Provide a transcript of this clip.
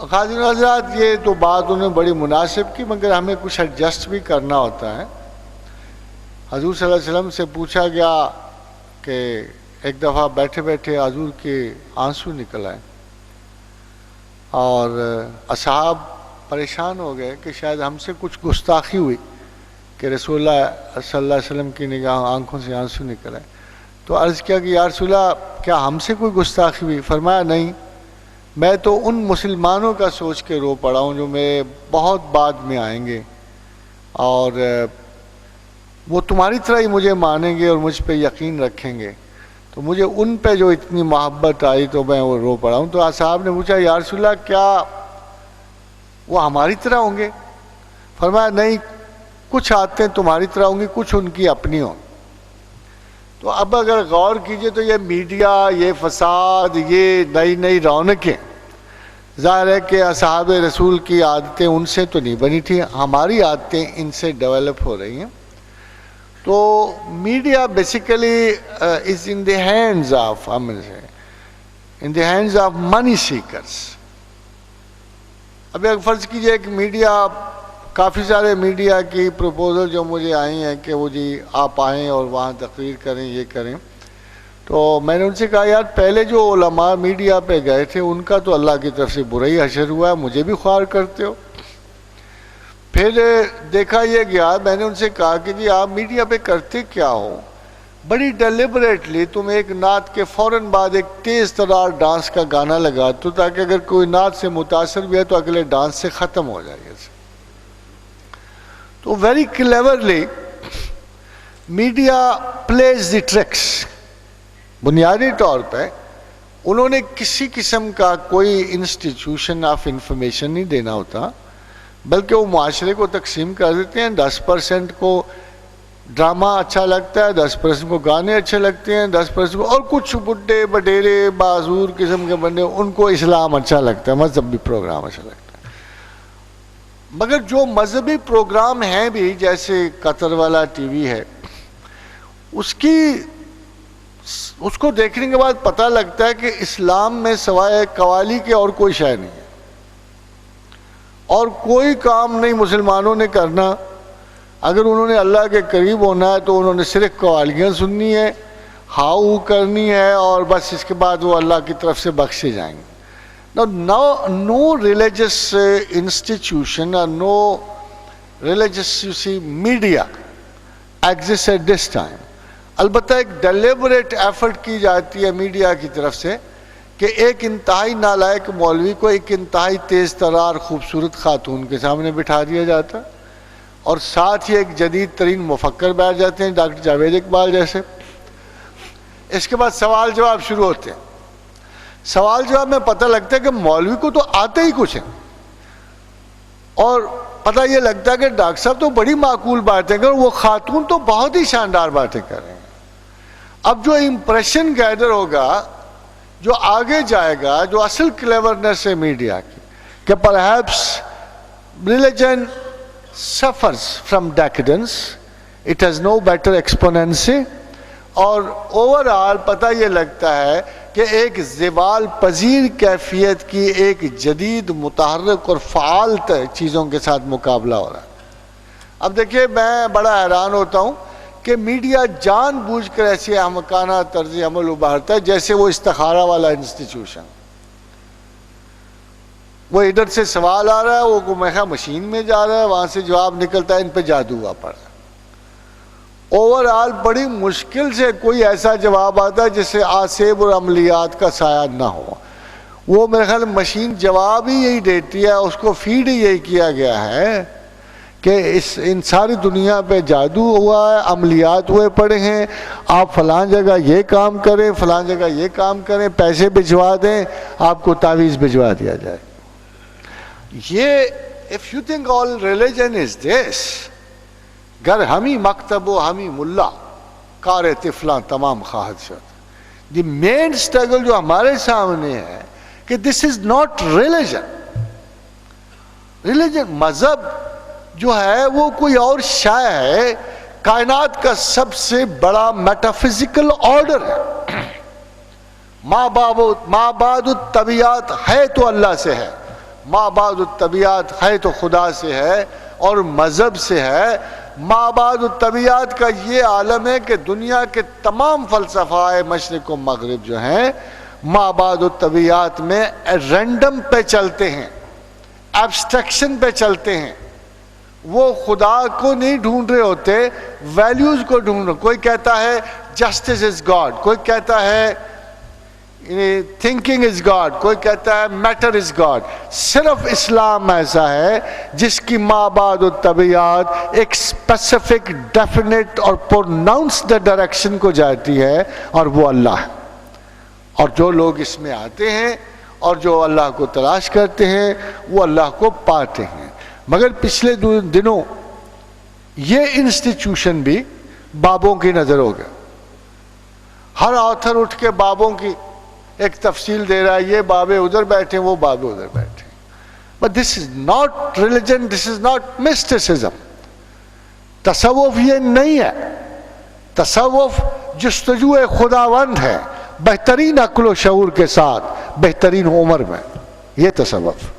خادم حضرات یہ تو بات انہوں نے بڑی مناسب کی، مگر ہمیں کچھ ایڈجسٹ بھی کرنا ہوتا ہے۔ حضور صلی اللہ علیہ وسلم سے پوچھا گیا کہ ایک دفعہ بیٹھے بیٹھے حضور کے آنسو نکل آئے اور اصحاب پریشان ہو گئے کہ شاید ہم سے کچھ گستاخی ہوئی کہ رسول اللہ صلی اللہ علیہ وسلم کی نگاہ آنکھوں سے آنسو نکل آئے۔ تو عرض کیا کہ یا رسول اللہ کیا ہم سے کوئی گستاخی ہوئی؟ فرمایا نہیں، میں تو ان مسلمانوں کا سوچ کے رو پڑا ہوں جو میرے بہت بعد میں آئیں گے اور وہ تمہاری طرح ہی مجھے مانیں گے اور مجھ پہ یقین رکھیں گے، تو مجھے ان پہ جو اتنی محبت آئی تو میں وہ رو پڑا ہوں۔ تو اصحاب نے پوچھا یا رسول اللہ کیا وہ ہماری طرح ہوں گے؟ فرمایا نہیں، کچھ عادتیں تمہاری طرح ہوں گی، کچھ ان کی اپنی ہوں۔ تو اب اگر غور کیجئے تو یہ میڈیا، یہ فساد، یہ نئی نئی رونقیں، ظاہر ہے کہ اصحاب رسول کی عادتیں ان سے تو نہیں بنی تھی، ہماری عادتیں ان سے ڈیولپ ہو رہی ہیں۔ تو media basically is in the hands of money seekers. اب ایک فرض کیجئے کہ میڈیا، کافی سارے میڈیا کی پروپوزل جو مجھے آئی ہیں کہ وہ جی آپ آئیں اور وہاں تقریر کریں، یہ کریں، تو میں نے ان سے کہا یار پہلے جو علماء میڈیا پہ گئے تھے ان کا تو اللہ کی طرف سے برا ہی حشر ہوا ہے، مجھے بھی خوار کرتے ہو۔ پھر دیکھا یہ گیا، میں نے ان سے کہا کہ جی آپ میڈیا پہ کرتے کیا ہو؟ بڑی ڈیلیبریٹلی تم ایک نعت کے فوراً بعد ایک تیز ترار ڈانس کا گانا لگاتے ہو تاکہ اگر کوئی نعت سے متاثر بھی ہے تو اگلے ڈانس سے ختم ہو جائے گا۔ تو very cleverly media please the tricks. بنیادی طور پہ انہوں نے کسی قسم کا کوئی انسٹیٹیوشن آف انفارمیشن نہیں دینا ہوتا، بلکہ وہ معاشرے کو تقسیم کر دیتے ہیں۔ 10% کو ڈرامہ اچھا لگتا ہے، 10% کو گانے اچھے لگتے ہیں، 10% کو اور کچھ بڈھے بڈیرے معذور قسم کے بندے ان کو اسلام اچھا لگتا ہے، مذہبی پروگرام اچھا لگتا ہے۔ مگر جو مذہبی پروگرام ہیں بھی، جیسے قطر والا ٹی وی ہے، اس کو دیکھنے کے بعد پتہ لگتا ہے کہ اسلام میں سوائے قوالی کے اور کوئی شے نہیں ہے، اور کوئی کام نہیں مسلمانوں نے کرنا۔ اگر انہوں نے اللہ کے قریب ہونا ہے تو انہوں نے صرف قوالیاں سننی ہے، ہاؤ کرنی ہے، اور بس اس کے بعد وہ اللہ کی طرف سے بخشے جائیں گے۔ No religious institution or no religious media exists at this time. البتہ ایک ڈیلیبریٹ ایفرٹ کی جاتی ہے میڈیا کی طرف سے کہ ایک انتہائی نالائق مولوی کو ایک انتہائی تیز ترار خوبصورت خاتون کے سامنے بٹھا دیا جاتا ہے، اور ساتھ ہی ایک جدید ترین مفکر بیٹھ جاتے ہیں ڈاکٹر جاوید اقبال جیسے۔ اس کے بعد سوال جواب شروع ہوتے ہیں۔ سوال جواب میں پتہ لگتا ہے کہ مولوی کو تو آتے ہی کچھ ہیں، اور پتہ یہ لگتا ہے کہ ڈاکٹر صاحب تو بڑی معقول باتیں کر، وہ خاتون تو بہت ہی شاندار باتیں کر رہے ہیں۔ اب جو امپریشن گیدر ہوگا، جو آگے جائے گا، جو اصل کلیورنس ہے میڈیا کی، کہ perhaps religion suffers from decadence, it has no better exponency، اور اوورآل پتہ یہ لگتا ہے کہ ایک زوال پذیر کیفیت کی ایک جدید متحرک اور فعال چیزوں کے ساتھ مقابلہ ہو رہا ہے۔ اب دیکھیے میں بڑا حیران ہوتا ہوں کہ میڈیا جان بوجھ کر ایسے احمقانہ طرز عمل ابھارتا ہے، جیسے وہ استخارہ والا انسٹیٹیوشن۔ وہ ادھر سے سوال آ رہا ہے، وہ میخا مشین میں جا رہا ہے، وہاں سے جواب نکلتا ہے، ان پہ جادو ہوا پڑا ہے۔ اوورآل بڑی مشکل سے کوئی ایسا جواب آتا ہے جس سے آسیب اور عملیات کا سایہ نہ ہو۔ وہ میرے خیال مشین جواب ہی یہی دیتی ہے، اس کو فیڈ ہی یہی کیا گیا ہے کہ ان ساری دنیا پہ جادو ہوا ہے، عملیات ہوئے پڑے ہیں، آپ فلاں جگہ یہ کام کریں، فلاں جگہ یہ کام کریں، پیسے بھجوا دیں، آپ کو تعویذ بھجوا دیا جائے۔ یہ if you think all religion is this، گر ہمی مکتب و ہمی ملا کار طفلاں تمام خواہد شد۔ دی مین اسٹرگل جو ہمارے سامنے ہے کہ دس از ناٹ ریلیجن۔ ریلیجن مذہب جو ہے وہ کوئی اور شے ہے، کائنات کا سب سے بڑا میٹافزیکل آرڈر ہے۔ ما بعد الطبیعت ہے تو اللہ سے ہے، مابعد الطبیعت ہے تو خدا سے ہے اور مذہب سے ہے. مابعد الطبیعت کا یہ عالم ہے کہ دنیا کے تمام فلسفہ مشرق و مغرب جو ہیں مابعد الطبیعت میں رینڈم پہ چلتے ہیں, ایبسٹریکشن پہ چلتے ہیں. وہ خدا کو نہیں ڈھونڈ رہے ہوتے, ویلیوز کو ڈھونڈ رہے. کوئی کہتا ہے جسٹس از گاڈ, کوئی کہتا ہے تھنکنگ از گاڈ, کوئی کہتا ہے میٹر از گاڈ. صرف اسلام ایسا ہے جس کی مابعد الطبیعت ایک اسپیسیفک ڈیفینیٹ اور پروناؤنسڈ ڈائریکشن کو جاتی ہے, اور وہ اللہ ہے. اور جو لوگ اس میں آتے ہیں اور جو اللہ کو تلاش کرتے ہیں وہ اللہ کو پاتے ہیں. مگر پچھلے دنوں یہ انسٹیٹیوشن بھی بابوں کی نظر ہو گیا. ہر آتھر اٹھ کے بابوں کی ایک تفصیل دے رہا ہے, یہ بابے ادھر بیٹھے وہ بابے ادھر بیٹھے. But this is not religion, this is not mysticism. تصوف یہ نہیں ہے. تصوف جستجو خداوند ہے, بہترین عقل و شعور کے ساتھ, بہترین عمر میں. یہ تصوف